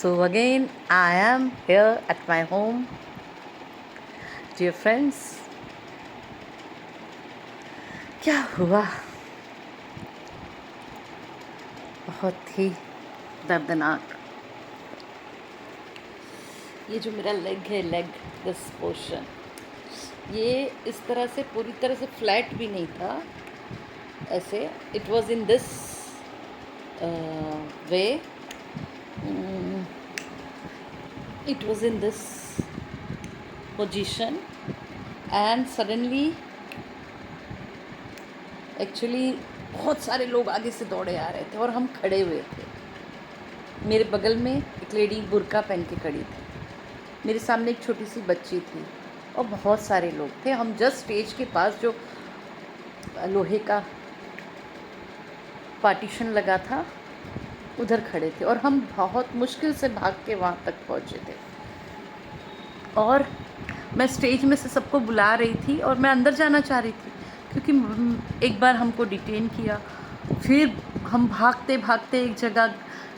So again, I am here at my home. Dear friends, क्या हुआ? बहुत ही दर्दनाक। ये जो मेरा लेग है, दिस पोर्शन, ये इस तरह से पूरी तरह से फ्लैट भी नहीं था। ऐसे it was in this way, it was in this position and suddenly actually बहुत सारे लोग आगे से दौड़े आ रहे थे और हम खड़े हुए थे। मेरे बगल में एक लेडी बुर्का पहन के खड़ी थी, मेरे सामने एक छोटी सी बच्ची थी और बहुत सारे लोग थे। हम जस्ट स्टेज के पास जो लोहे का पार्टीशन लगा था उधर खड़े थे और हम बहुत मुश्किल से भाग के वहाँ तक पहुँचे थे। और मैं स्टेज में से सबको बुला रही थी और मैं अंदर जाना चाह रही थी क्योंकि एक बार हमको डिटेन किया, फिर हम भागते भागते एक जगह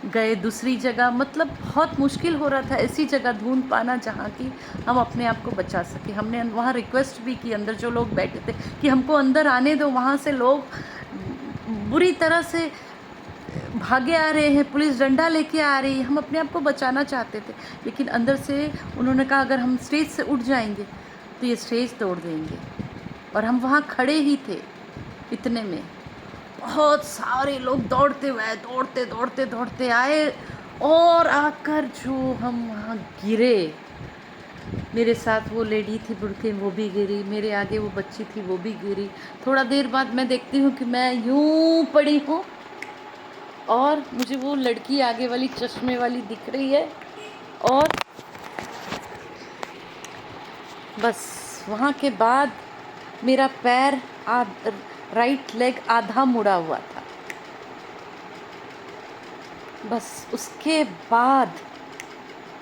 गए, दूसरी जगह, मतलब बहुत मुश्किल हो रहा था ऐसी जगह ढूंढ पाना जहाँ की हम अपने आप को बचा सके। हमने वहाँ रिक्वेस्ट भी की अंदर जो लोग बैठे थे कि हमको अंदर आने दो, वहाँ से लोग बुरी तरह से भागे आ रहे हैं, पुलिस डंडा लेके आ रही है। हम अपने आप को बचाना चाहते थे, लेकिन अंदर से उन्होंने कहा अगर हम स्टेज से उठ जाएंगे तो ये स्टेज तोड़ देंगे। और हम वहाँ खड़े ही थे, इतने में बहुत सारे लोग दौड़ते आए और आकर जो हम वहाँ गिरे, मेरे साथ वो लेडी थी बुढ़के, वो भी गिरी, मेरे आगे वो बच्ची थी, वो भी गिरी। थोड़ा देर बाद मैं देखती हूँ कि मैं यूँ पड़ी हूँ और मुझे वो लड़की आगे वाली चश्मे वाली दिख रही है और बस वहाँ के बाद मेरा पैर राइट लेग आधा मुड़ा हुआ था। बस उसके बाद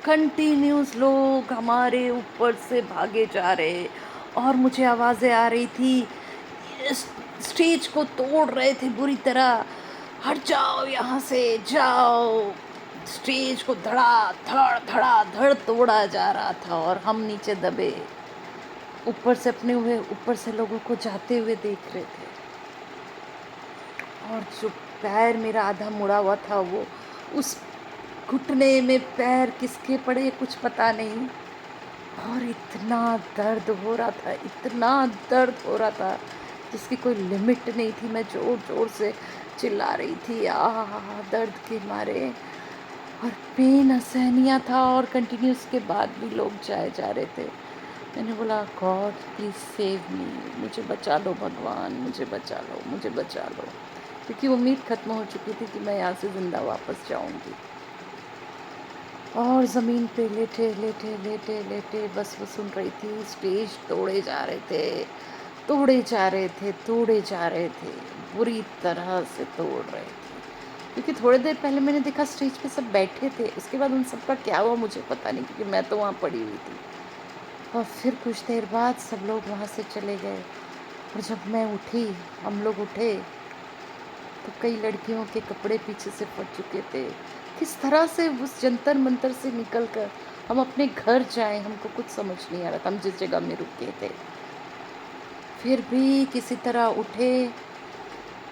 कंटिन्यूस लोग हमारे ऊपर से भागे जा रहे और मुझे आवाज़ें आ रही थी, स्टेज को तोड़ रहे थे बुरी तरह, हट जाओ यहाँ से, जाओ। स्टेज को धड़ा धड़ तोड़ा जा रहा था और हम नीचे दबे, ऊपर से अपने हुए ऊपर से लोगों को जाते हुए देख रहे थे। और जो पैर मेरा आधा मुड़ा हुआ था, वो उस घुटने में पैर किसके पड़े कुछ पता नहीं, और इतना दर्द हो रहा था, इतना दर्द हो रहा था जिसकी कोई लिमिट नहीं थी। मैं ज़ोर ज़ोर से चिल्ला रही थी दर्द के मारे, और पेन असहनीय था और कंटिन्यूस के बाद भी लोग जाए जा रहे थे। मैंने बोला गॉड प्लीज़ सेव मी, मुझे बचा लो भगवान, मुझे बचा लो, मुझे बचा लो, क्योंकि उम्मीद ख़त्म हो चुकी थी कि मैं यहाँ से ज़िंदा वापस जाऊँगी। और ज़मीन पे लेटे लेटे लेटे लेटे बस वो सुन रही थी, स्टेज तोड़े जा रहे थे, तोड़े जा रहे थे, तोड़े जा रहे थे, बुरी तरह से तोड़ रहे थे। क्योंकि थोड़ी देर पहले मैंने देखा स्टेज पे सब बैठे थे, उसके बाद उन सब का क्या हुआ मुझे पता नहीं, क्योंकि मैं तो वहाँ पड़ी हुई थी। और फिर कुछ देर बाद सब लोग वहाँ से चले गए और जब मैं उठी, हम लोग उठे, तो कई लड़कियों के कपड़े पीछे से फट चुके थे। किस तरह से उस जंतर मंतर से निकल कर हम अपने घर जाएं, हमको कुछ समझ नहीं आ रहा था, हम जिस जगह में रुके थे। फिर भी किसी तरह उठे,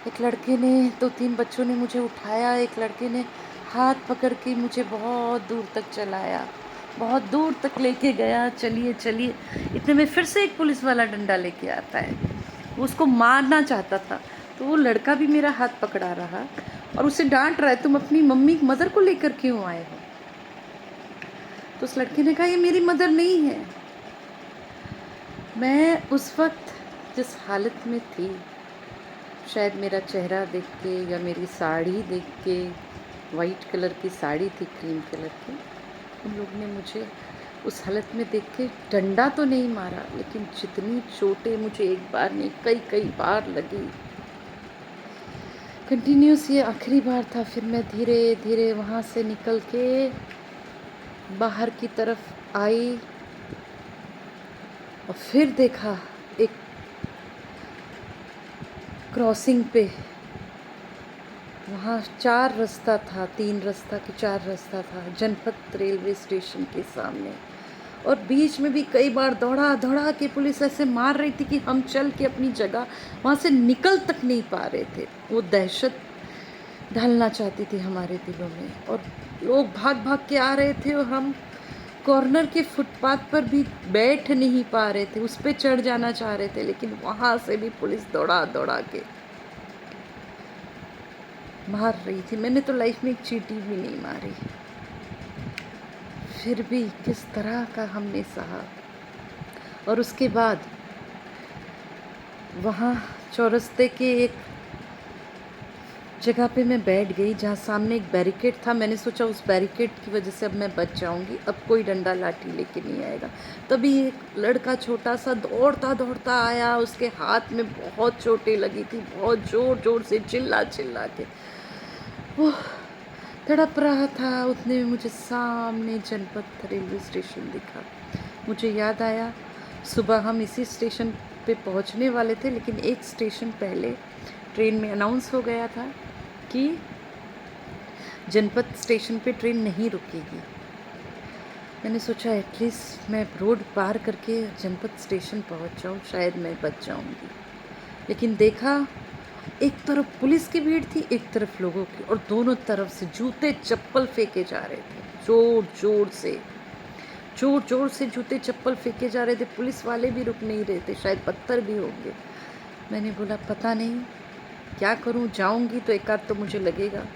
एक लड़के ने, 2-3 बच्चों ने मुझे उठाया, एक लड़के ने हाथ पकड़ के मुझे बहुत दूर तक चलाया, बहुत दूर तक लेके गया, चलिए चलिए। इतने में फिर से एक पुलिस वाला डंडा लेके आता है, वो उसको मारना चाहता था, तो वो लड़का भी मेरा हाथ पकड़ा रहा और उसे डांट रहा है, तुम अपनी मदर को लेकर क्यों आए हो? तो उस लड़के ने कहा ये मेरी मदर नहीं है। मैं उस वक्त जिस हालत में थी, शायद मेरा चेहरा देख के या मेरी साड़ी देख के, वाइट कलर की साड़ी थी, क्रीम कलर की, उन लोग ने मुझे उस हालत में देख के डंडा तो नहीं मारा, लेकिन जितनी चोटें मुझे एक बार नहीं कई बार लगी, कंटिन्यूस ये आखिरी बार था। फिर मैं धीरे धीरे वहाँ से निकल के बाहर की तरफ आई और फिर देखा एक क्रॉसिंग पे वहाँ 4 रास्ता था, 3 रास्ता कि 4 रास्ता था जनपथ रेलवे स्टेशन के सामने। और बीच में भी कई बार दौड़ा-दौड़ा के पुलिस ऐसे मार रही थी कि हम चल के अपनी जगह वहाँ से निकल तक नहीं पा रहे थे। वो दहशत डालना चाहती थी हमारे दिलों में, और लोग भाग-भाग के आ रहे थे और हम कॉर्नर के फुटपाथ पर भी बैठ नहीं पा रहे थे, उस पे चढ़ जाना चाह रहे थे, लेकिन वहाँ से भी पुलिस दौड़ा-दौड़ा के मार रही थी। मैंने तो लाइफ में एक चींटी भी नहीं मारी, फिर भी किस तरह का हमने सहा। और उसके बाद वहाँ चौरस्ते के एक जगह पे मैं बैठ गई जहाँ सामने एक बैरिकेड था। मैंने सोचा उस बैरिकेड की वजह से अब मैं बच जाऊंगी, अब कोई डंडा लाठी लेके नहीं आएगा। तभी एक लड़का छोटा सा दौड़ता दौड़ता आया, उसके हाथ में बहुत चोटें लगी थी, बहुत ज़ोर ज़ोर से चिल्ला चिल्ला के वो तड़प रहा था। उतने में मुझे सामने जनपथ रेलवे स्टेशन दिखा। मुझे याद आया, सुबह हम इसी स्टेशन पे पहुंचने वाले थे, लेकिन एक स्टेशन पहले ट्रेन में अनाउंस हो गया था कि जनपथ स्टेशन पे ट्रेन नहीं रुकेगी। मैंने सोचा एटलीस्ट मैं रोड पार करके जनपथ स्टेशन पहुंच जाऊं, शायद मैं बच जाऊंगी। लेकिन देखा, एक तरफ पुलिस की भीड़ थी, एक तरफ लोगों की, और दोनों तरफ से जूते चप्पल फेंके जा रहे थे, जोर जोर से जूते चप्पल फेंके जा रहे थे। पुलिस वाले भी रुक नहीं रहे थे, शायद पत्थर भी होंगे। मैंने बोला पता नहीं क्या करूं, जाऊंगी तो एक आध तो मुझे लगेगा।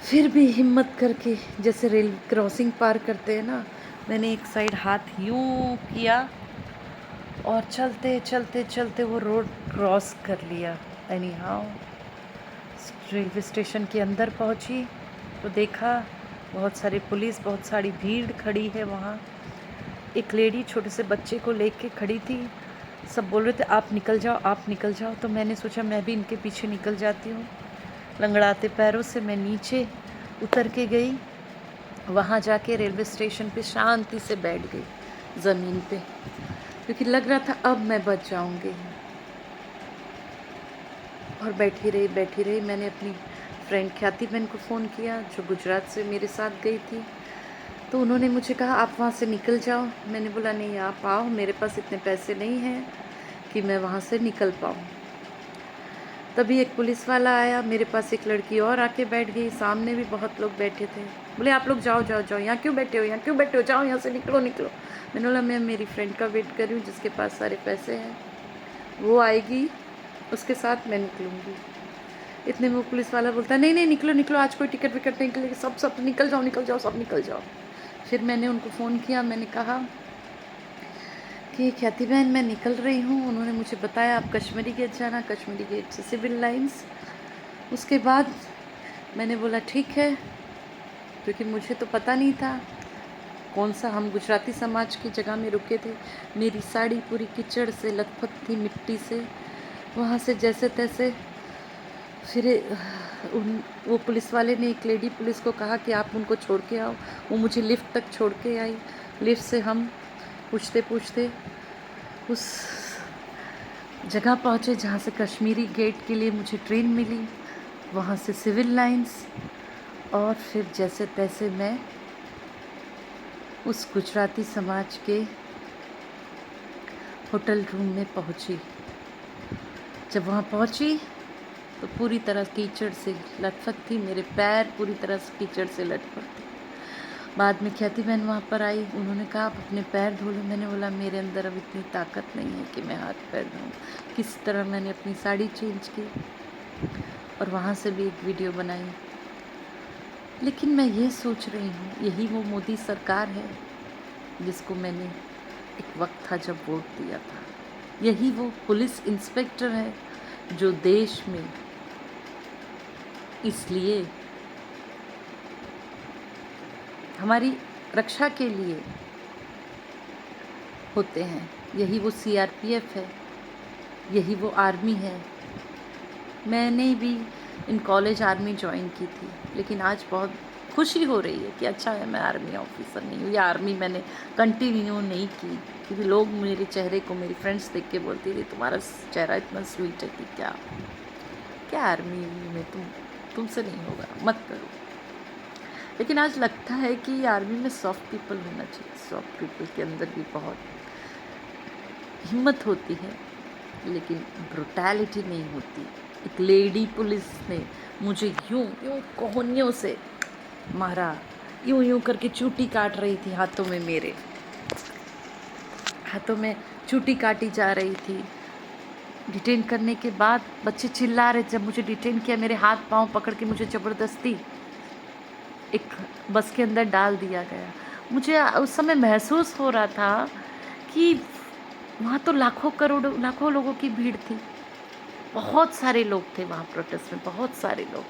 फिर भी हिम्मत करके, जैसे रेल क्रॉसिंग पार करते हैं ना, मैंने एक साइड हाथ यूं किया और चलते चलते चलते वो रोड क्रॉस कर लिया। एनी हाउ रेलवे स्टेशन के अंदर पहुंची तो देखा बहुत सारे पुलिस, बहुत सारी भीड़ खड़ी है वहाँ। एक लेडी छोटे से बच्चे को लेके खड़ी थी। सब बोल रहे थे आप निकल जाओ, आप निकल जाओ। तो मैंने सोचा मैं भी इनके पीछे निकल जाती हूँ। लंगड़ाते पैरों से मैं नीचे उतर के गई। वहाँ जाके रेलवे स्टेशन पे शांति से बैठ गई ज़मीन पे, क्योंकि लग रहा था अब मैं बच जाऊँगी। और बैठी रही। मैंने अपनी फ्रेंड ख्याति बहन को फ़ोन किया, जो गुजरात से मेरे साथ गई थी। तो उन्होंने मुझे कहा आप वहाँ से निकल जाओ। मैंने बोला नहीं, आप आओ, मेरे पास इतने पैसे नहीं हैं कि मैं वहाँ से निकल पाऊँ। तभी एक पुलिस वाला आया, मेरे पास एक लड़की और आके बैठ गई, सामने भी बहुत लोग बैठे थे। बोले आप लोग जाओ जाओ जाओ, यहाँ क्यों बैठे हो, जाओ यहाँ से, निकलो। मैंने बोला मैं मेरी फ्रेंड का वेट कर रही हूँ जिसके पास सारे पैसे हैं, वो आएगी, उसके साथ मैं निकलूँगी। इतने में वो पुलिस वाला बोलता है नहीं निकलो, आज कोई टिकट विकट नहीं निकलेगी, सब निकल जाओ, सब निकल जाओ। फिर मैंने उनको फ़ोन किया, मैंने कहा कि ख्याति बहन मैं निकल रही हूँ। उन्होंने मुझे बताया आप कश्मीरी गेट जाना, कश्मीरी गेट से सिविल लाइंस। उसके बाद मैंने बोला ठीक है, क्योंकि मुझे तो पता नहीं था कौन सा, हम गुजराती समाज की जगह में रुके थे। मेरी साड़ी पूरी कीचड़ से लथपथ थी, मिट्टी से। वहाँ से जैसे तैसे फिर वो पुलिस वाले ने एक लेडी पुलिस को कहा कि आप उनको छोड़ के आओ। वो मुझे लिफ्ट तक छोड़ के आई। लिफ्ट से हम पूछते पूछते उस जगह पहुँचे जहाँ से कश्मीरी गेट के लिए मुझे ट्रेन मिली, वहाँ से सिविल लाइंस, और फिर जैसे तैसे मैं उस गुजराती समाज के होटल रूम में पहुँची। जब वहाँ पहुँची तो पूरी तरह कीचड़ से लथपथ थी, मेरे पैर पूरी तरह से कीचड़ से लटपट थे। बाद में ख्याति बहन वहाँ पर आई, उन्होंने कहा आप अपने पैर धो लो। मैंने बोला मेरे अंदर अब इतनी ताकत नहीं है कि मैं हाथ पैर धोऊँ। किस तरह मैंने अपनी साड़ी चेंज की और वहाँ से भी एक वीडियो बनाई। लेकिन मैं ये सोच रही हूँ, यही वो मोदी सरकार है जिसको मैंने एक वक्त था जब वोट दिया था। यही वो पुलिस इंस्पेक्टर है जो देश में इसलिए हमारी रक्षा के लिए होते हैं। यही वो सीआरपीएफ है, यही वो आर्मी है। मैंने भी इन कॉलेज आर्मी ज्वाइन की थी, लेकिन आज बहुत खुशी हो रही है कि अच्छा है मैं आर्मी ऑफिसर नहीं हूँ, या आर्मी मैंने कंटिन्यू नहीं की, क्योंकि लोग मेरे चेहरे को, मेरी फ्रेंड्स देख के बोलती थी तुम्हारा चेहरा इतना स्वीट है कि क्या। क्या आर्मी में तुमसे नहीं होगा, मत करो। लेकिन आज लगता है कि आर्मी में सॉफ्ट पीपल होना चाहिए। सॉफ्ट पीपल के अंदर भी बहुत हिम्मत होती है, लेकिन ब्रुटैलिटी नहीं होती। एक लेडी पुलिस ने मुझे यूं यूं कोहनियों से मारा, यूं यूं करके चूटी काट रही थी, हाथों में मेरे हाथों में चूटी काटी जा रही थी। डिटेन करने के बाद बच्चे चिल्ला रहे। जब मुझे डिटेन किया, मेरे हाथ पांव पकड़ के मुझे ज़बरदस्ती एक बस के अंदर डाल दिया गया। मुझे उस समय महसूस हो रहा था कि वहाँ तो लाखों करोड़ों लाखों लोगों की भीड़ थी। बहुत सारे लोग थे वहाँ प्रोटेस्ट में, बहुत सारे लोग।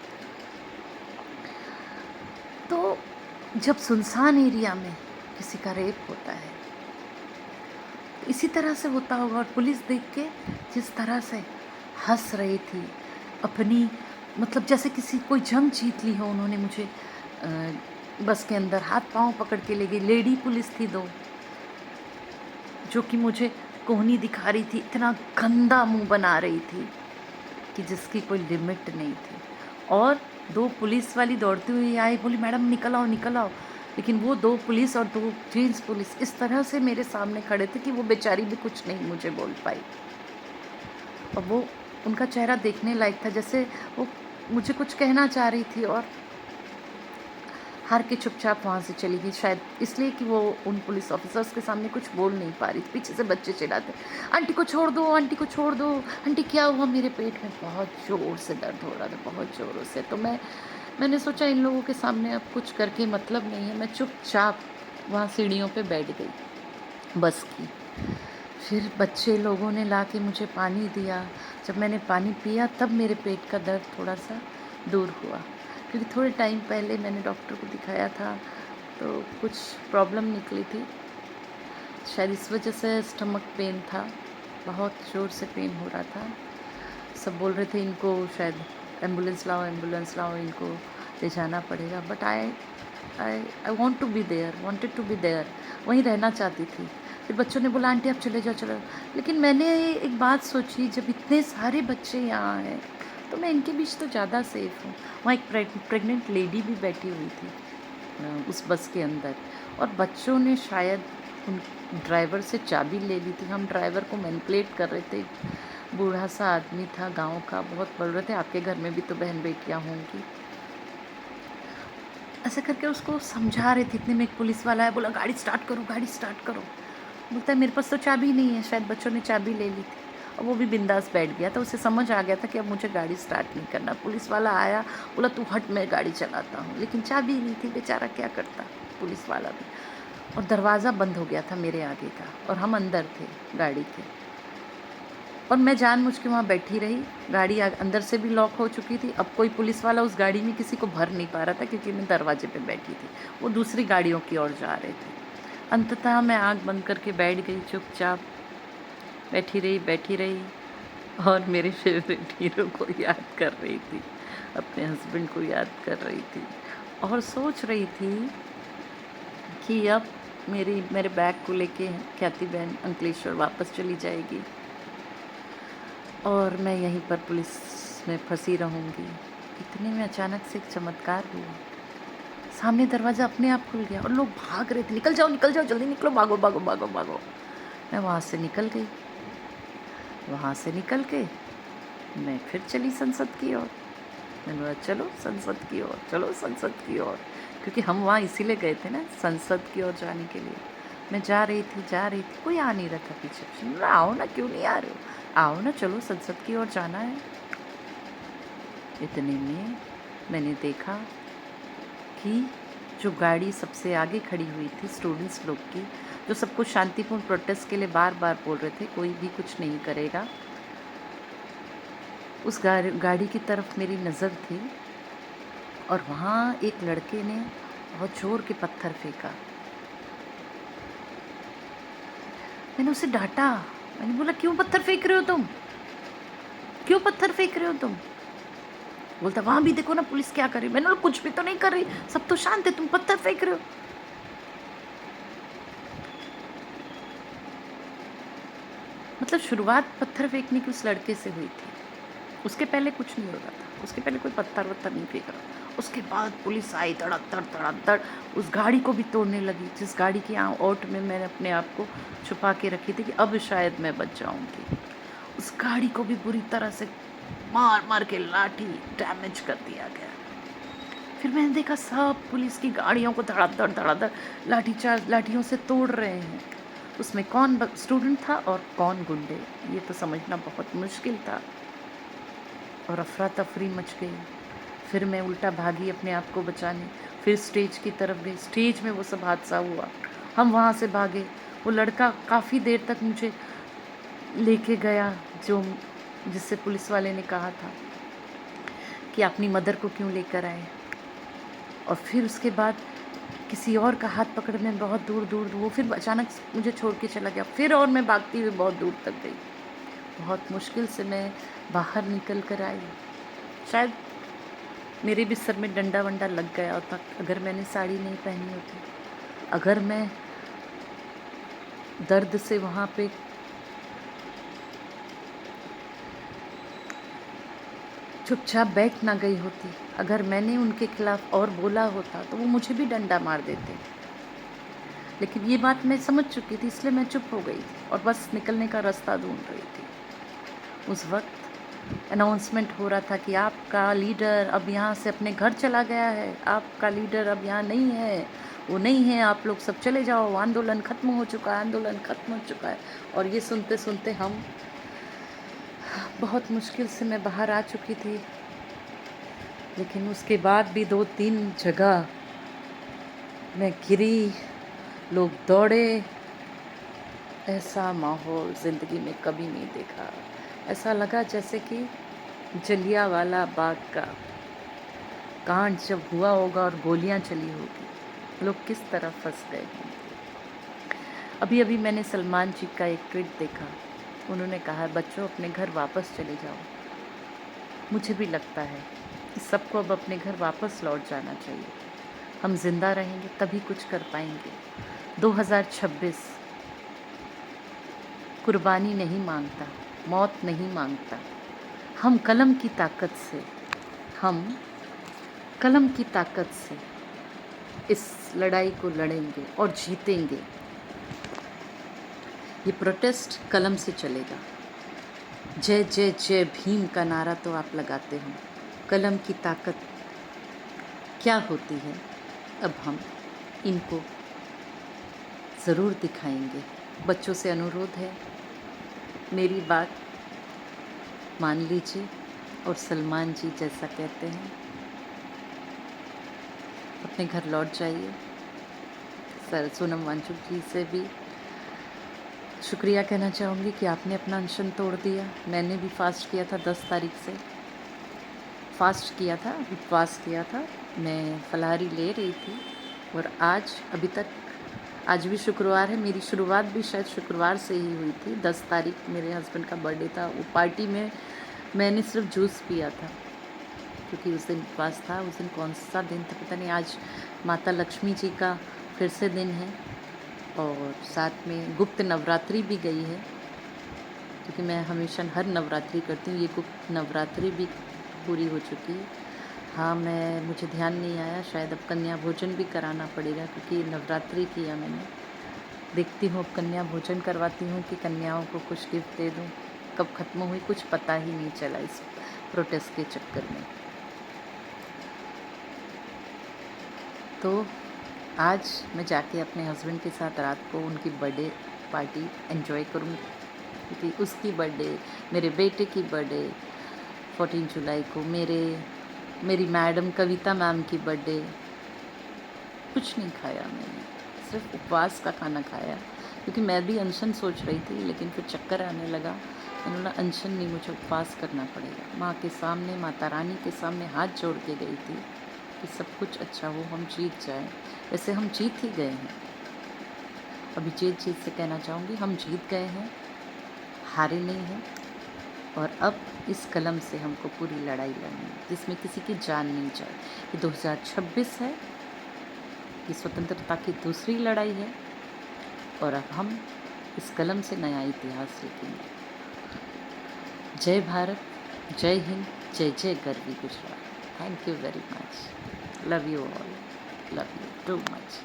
तो जब सुनसान एरिया में किसी का रेप होता है, इसी तरह से होता होगा। और पुलिस देख के जिस तरह से हंस रही थी, अपनी मतलब जैसे किसी कोई जंग जीत ली हो उन्होंने। मुझे बस के अंदर हाथ पांव पकड़ के ले गई। लेडी पुलिस थी दो, जो कि मुझे कोहनी दिखा रही थी, इतना गंदा मुंह बना रही थी कि जिसकी कोई लिमिट नहीं थी। और दो पुलिस वाली दौड़ती हुई आई, बोली मैडम निकल आओ निकल आओ। लेकिन वो दो पुलिस और दो जेंट्स पुलिस इस तरह से मेरे सामने खड़े थे कि वो बेचारी भी कुछ नहीं मुझे बोल पाई। और वो उनका चेहरा देखने लायक था, जैसे वो मुझे कुछ कहना चाह रही थी और हार के चुपचाप वहाँ से चली गई। शायद इसलिए कि वो उन पुलिस ऑफिसर्स के सामने कुछ बोल नहीं पा रही थी। पीछे से बच्चे चिल्लाते, आंटी को छोड़ दो, आंटी को छोड़ दो, आंटी क्या हुआ। मेरे पेट में बहुत ज़ोर से दर्द हो रहा था, बहुत ज़ोरों से। तो मैंने सोचा इन लोगों के सामने अब कुछ करके मतलब नहीं है। मैं चुपचाप वहाँ सीढ़ियों पे बैठ गई बस की। फिर बच्चे लोगों ने ला के मुझे पानी दिया। जब मैंने पानी पिया तब मेरे पेट का दर्द थोड़ा सा दूर हुआ, क्योंकि थोड़े टाइम पहले मैंने डॉक्टर को दिखाया था तो कुछ प्रॉब्लम निकली थी। शायद इस वजह से स्टमक पेन था, बहुत ज़ोर से पेन हो रहा था। सब बोल रहे थे इनको शायद एम्बुलेंस लाओ, इनको ले जाना पड़ेगा। But I I want to be there, wanted to be there, वहीं रहना चाहती थी। फिर बच्चों ने बोला आंटी आप चले जाओ चलो। लेकिन मैंने एक बात सोची, जब इतने सारे बच्चे यहाँ हैं तो मैं इनके बीच तो ज़्यादा सेफ़ हूँ। वहाँ एक प्रेग्नेंट लेडी भी बैठी हुई थी उस बस के अंदर, और बच्चों ने शायद उन ड्राइवर से चाबी ले ली थी। हम ड्राइवर को मैनिपुलेट कर रहे थे। बूढ़ा सा आदमी था गांव का, बहुत बोल रहे थे आपके घर में भी तो बहन बेटियां होंगी, ऐसे करके उसको समझा रहे थे। इतने में एक पुलिस वाला है, बोला गाड़ी स्टार्ट करो, गाड़ी स्टार्ट करो। बोलता है मेरे पास तो चाबी नहीं है। शायद बच्चों ने चाबी ले ली थी और वो भी बिंदास बैठ गया। तो उसे समझ आ गया था कि अब मुझे गाड़ी स्टार्ट नहीं करना। पुलिस वाला आया, बोला तू हट मैं गाड़ी चलाता हूँ। लेकिन चाबी नहीं थी, बेचारा क्या करता पुलिस वाला भी। और दरवाज़ा बंद हो गया था मेरे आगे का, और हम अंदर थे गाड़ी के। और मैं जानबूझ के वहाँ बैठी रही। गाड़ी अंदर से भी लॉक हो चुकी थी। अब कोई पुलिस वाला उस गाड़ी में किसी को भर नहीं पा रहा था, क्योंकि मैं दरवाजे पे बैठी थी, वो दूसरी गाड़ियों की ओर जा रहे थे। अंततः मैं आँख बंद करके बैठ गई, चुपचाप बैठी रही और मेरे फेवरेट हीरो को याद कर रही थी, अपने हस्बैंड को याद कर रही थी, और सोच रही थी कि अब मेरे बैग को लेके ख्याति बहन अंकलेश्वर वापस चली जाएगी और मैं यहीं पर पुलिस में फंसी रहूँगी। इतने में अचानक से एक चमत्कार हुआ। सामने दरवाज़ा अपने आप खुल गया और लोग भाग रहे थे, निकल जाओ जल्दी निकलो, भागो भागो भागो भागो। मैं वहाँ से निकल गई। वहाँ से निकल के मैं फिर चली संसद की ओर। मैंने बोला चलो संसद की ओर, चलो संसद की ओर, क्योंकि हम वहाँ इसीलिए गए थे ना, संसद की ओर जाने के लिए। मैं जा रही थी, कोई आ नहीं रहा था पीछे। आओ ना, क्यों नहीं आ रहे हो, आओ ना, चलो संसद की ओर जाना है। इतने में मैंने देखा कि जो गाड़ी सबसे आगे खड़ी हुई थी स्टूडेंट्स लोग की, जो सबको शांतिपूर्ण प्रोटेस्ट के लिए बार बार बोल रहे थे कोई भी कुछ नहीं करेगा, उस गाड़ी की तरफ मेरी नज़र थी। और वहाँ एक लड़के ने बहुत ज़ोर के पत्थर फेंका। मैंने उसे डांटा। मैंने बोला क्यों पत्थर फेंक रहे हो तुम, क्यों पत्थर फेंक रहे हो तुम। बोलता वहाँ भी देखो ना पुलिस क्या कर रही। मैंने बोला कुछ भी तो नहीं कर रही, सब तो शांत है, तुम पत्थर फेंक रहे हो। मतलब शुरुआत पत्थर फेंकने की उस लड़के से हुई थी। उसके पहले कुछ नहीं हो रहा था, उसके पहले कोई पत्थर वत्थर नहीं फेंक रहा। उसके बाद पुलिस आई धड़ाधड़ धड़ाधड़, उस गाड़ी को भी तोड़ने लगी, जिस गाड़ी की ओट में मैंने अपने आप को छुपा के रखी थी कि अब शायद मैं बच जाऊंगी। उस गाड़ी को भी बुरी तरह से मार मार के लाठी डैमेज कर दिया गया। फिर मैंने देखा सब पुलिस की गाड़ियों को धड़ाधड़ धड़ाधड़ लाठीचार्ज लाठियों से तोड़ रहे हैं। उसमें कौन स्टूडेंट था और कौन गुंडे, ये तो समझना बहुत मुश्किल था। और अफरा तफरी मच गई। फिर मैं उल्टा भागी अपने आप को बचाने, फिर स्टेज की तरफ गई। स्टेज में वो सब हादसा हुआ, हम वहाँ से भागे। वो लड़का काफ़ी देर तक मुझे लेके गया, जो जिससे पुलिस वाले ने कहा था कि अपनी मदर को क्यों लेकर आए। और फिर उसके बाद किसी और का हाथ पकड़ने बहुत दूर दूर वो फिर अचानक मुझे छोड़ के चला गया। फिर और मैं भागती हुई बहुत दूर तक गई। बहुत मुश्किल से मैं बाहर निकल कर आई। शायद मेरे भी सर में डंडा वंडा लग गया होता अगर मैंने साड़ी नहीं पहनी होती, अगर मैं दर्द से वहाँ पे चुपचाप बैठ ना गई होती, अगर मैंने उनके खिलाफ और बोला होता तो वो मुझे भी डंडा मार देते। लेकिन ये बात मैं समझ चुकी थी, इसलिए मैं चुप हो गई थी और बस निकलने का रास्ता ढूंढ रही थी। उस वक्त अनाउंसमेंट हो रहा था कि आपका लीडर अब यहाँ से अपने घर चला गया है, आपका लीडर अब यहाँ नहीं है, वो नहीं है, आप लोग सब चले जाओ, आंदोलन ख़त्म हो चुका है, आंदोलन ख़त्म हो चुका है। और ये सुनते सुनते हम बहुत मुश्किल से मैं बाहर आ चुकी थी। लेकिन उसके बाद भी 2-3 जगह मैं गिरी, लोग दौड़े। ऐसा माहौल ज़िंदगी में कभी नहीं देखा। ऐसा लगा जैसे कि जलियांवाला बाग का कांड जब हुआ होगा और गोलियां चली होगी, लोग किस तरह फंस गए होंगे। अभी अभी मैंने सलमान जी का एक ट्वीट देखा, उन्होंने कहा बच्चों अपने घर वापस चले जाओ। मुझे भी लगता है कि सबको अब अपने घर वापस लौट जाना चाहिए। हम जिंदा रहेंगे तभी कुछ कर पाएंगे। 2026 कुर्बानी नहीं मांगता, मौत नहीं मांगता। हम कलम की ताकत से, हम कलम की ताकत से इस लड़ाई को लड़ेंगे और जीतेंगे। ये प्रोटेस्ट कलम से चलेगा। जय जय जय भीम का नारा तो आप लगाते हो, कलम की ताकत क्या होती है अब हम इनको ज़रूर दिखाएंगे। बच्चों से अनुरोध है, मेरी बात मान लीजिए और सलमान जी जैसा कहते हैं अपने घर लौट जाइए। सर सोनम वांचुक जी से भी शुक्रिया कहना चाहूँगी कि आपने अपना अनशन तोड़ दिया। मैंने भी फास्ट किया था, 10 तारीख से फास्ट किया था, उपवास किया था। मैं फलाहारी ले रही थी और आज अभी तक, आज भी शुक्रवार है, मेरी शुरुआत भी शायद शुक्रवार से ही हुई थी। 10 तारीख मेरे हस्बैंड का बर्थडे था, वो पार्टी में मैंने सिर्फ जूस पिया था क्योंकि उस दिन उपवास था। उस दिन कौन सा दिन था पता नहीं। आज माता लक्ष्मी जी का फिर से दिन है और साथ में गुप्त नवरात्रि भी गई है क्योंकि मैं हमेशा हर नवरात्रि करती हूँ। ये गुप्त नवरात्रि भी पूरी हो चुकी है। हाँ, मुझे ध्यान नहीं आया, शायद अब कन्या भोजन भी कराना पड़ेगा क्योंकि नवरात्रि किया मैंने। देखती हूँ अब कन्या भोजन करवाती हूँ कि कन्याओं को कुछ गिफ्ट दे दूँ। कब ख़त्म हुई कुछ पता ही नहीं चला इस प्रोटेस्ट के चक्कर में। तो आज मैं जाके अपने हस्बैंड के साथ रात को उनकी बर्थडे पार्टी एंजॉय करूँगी क्योंकि उसकी बर्थडे, मेरे बेटे की बर्थडे 14 जुलाई को, मेरी मैडम कविता मैम की बर्थडे। कुछ नहीं खाया मैंने, सिर्फ उपवास का खाना खाया क्योंकि मैं भी अनशन सोच रही थी लेकिन फिर चक्कर आने लगा। मैंने बोला अनशन नहीं, मुझे उपवास करना पड़ेगा। माँ के सामने, माता रानी के सामने हाथ जोड़ के गई थी कि सब कुछ अच्छा हो, हम जीत जाएं। वैसे हम जीत ही गए हैं। अभी जीत से कहना चाहूँगी, हम जीत गए हैं, हारे नहीं हैं। और अब इस कलम से हमको पूरी लड़ाई लड़नी है जिसमें किसी की जान नहीं जाए। ये 2026 है, कि स्वतंत्रता की दूसरी लड़ाई है और अब हम इस कलम से नया इतिहास लिखेंगे। जय भारत, जय हिंद, जय जय गरवी Gujarat. Thank you very much. Love you all, love you too much.